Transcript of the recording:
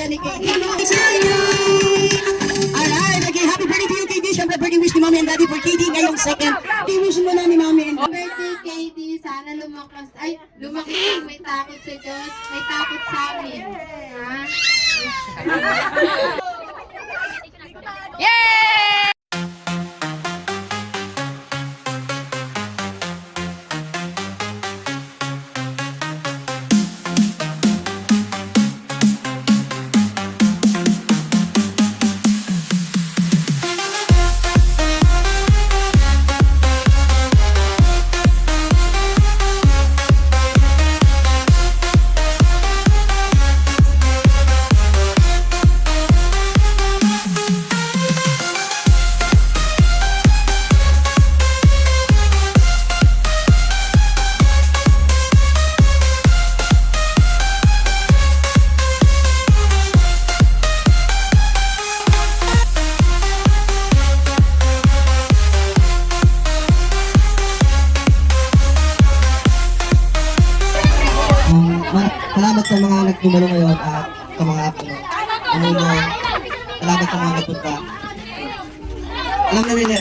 pamilya ni KD. Alright, okay, happy birthday to you, KD. Siyempre, birthday wish ni Mami and Daddy for KD ngayong second. Happy wish mo na ni Mami and Daddy. Birthday, KD. Sana lumaki kang may takot sa Diyos, may takot sa amin. Ha? Salamat sa mga nagtumulong ngayon at sa mga tumulong. Salamat sa mga nagpunta. Alam na nila,